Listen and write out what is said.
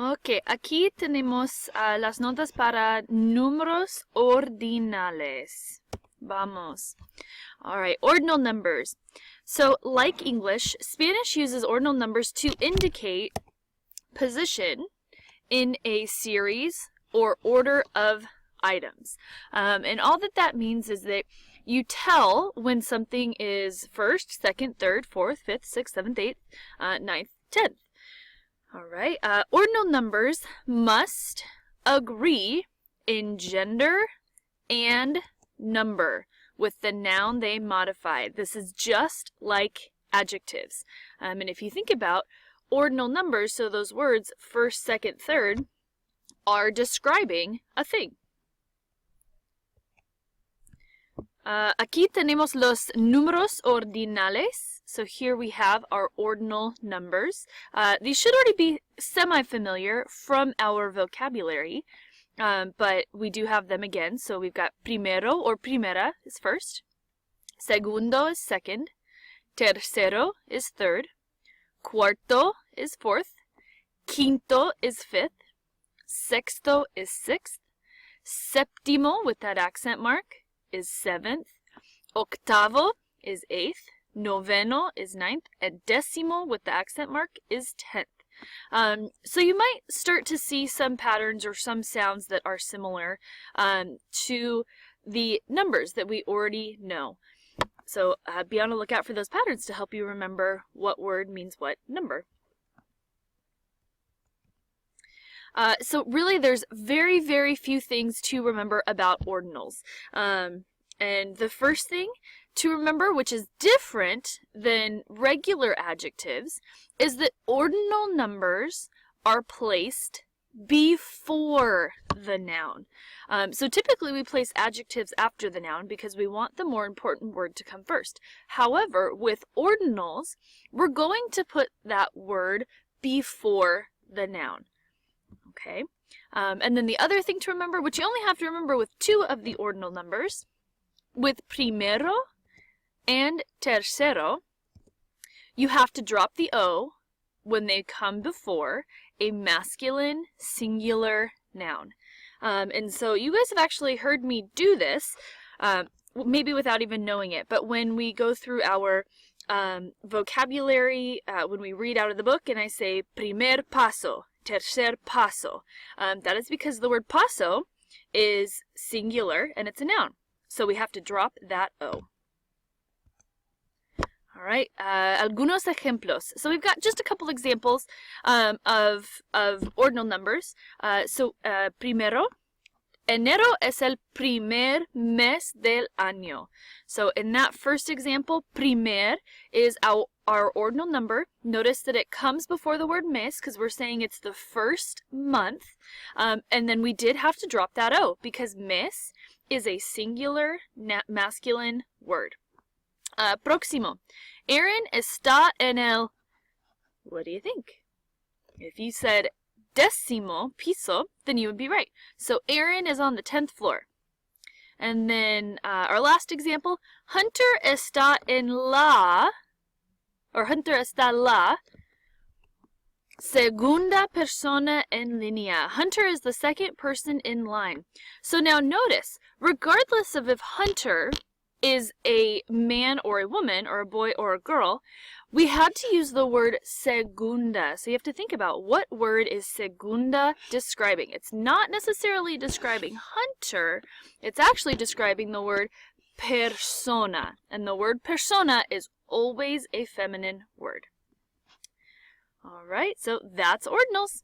Ok, aquí tenemos las notas para números ordinales. Vamos. All right, ordinal numbers. So, like English, Spanish uses ordinal numbers to indicate position in a series or order of items. And all that means is that you tell when something is first, second, third, fourth, fifth, sixth, seventh, eighth, ninth, 10th. All right, ordinal numbers must agree in gender and number with the noun they modify. This is just like adjectives. And if you think about ordinal numbers, so those words first, second, third are describing a thing. Aquí tenemos los números ordinales. So here we have our ordinal numbers. These should already be semi-familiar from our vocabulary, but we do have them again. So we've got primero or primera is first, segundo is second, tercero is third, cuarto is fourth, quinto is fifth, sexto is sixth, séptimo with that accent mark is seventh, octavo is eighth, noveno is ninth, and decimo with the accent mark is 10th. So you might start to see some patterns or some sounds that are similar to the numbers that we already know. So be on the lookout for those patterns to help you remember what word means what number. So really there's very, very few things to remember about ordinals. And the first thing to remember, which is different than regular adjectives, is that ordinal numbers are placed before the noun. So typically we place adjectives after the noun because we want the more important word to come first. However, with ordinals, we're going to put that word before the noun. Okay, and then the other thing to remember, which you only have to remember with two of the ordinal numbers, with primero and tercero, you have to drop the O when they come before a masculine singular noun. And so you guys have actually heard me do this, maybe without even knowing it, but when we go through our vocabulary, when we read out of the book and I say primer paso, tercer paso, that is because the word paso is singular and it's a noun. So we have to drop that O. All right, algunos ejemplos. So we've got just a couple examples of ordinal numbers. Primero, enero es el primer mes del año. So in that first example, primer is our ordinal number. Notice that it comes before the word mes because we're saying it's the first month. And then we did have to drop that O because mes is a singular masculine word. Próximo. Aaron está en el... What do you think? If you said décimo piso, then you would be right. So Aaron is on the 10th floor. And then our last example, Hunter está en la... Or Hunter está la segunda persona en línea. Hunter is the second person in line. So now notice, regardless of if Hunter is a man or a woman or a boy or a girl, we had to use the word segunda. So you have to think about what word is segunda describing. It's not necessarily describing Hunter. It's actually describing the word persona. And the word persona is always a feminine word. All right, so that's ordinals.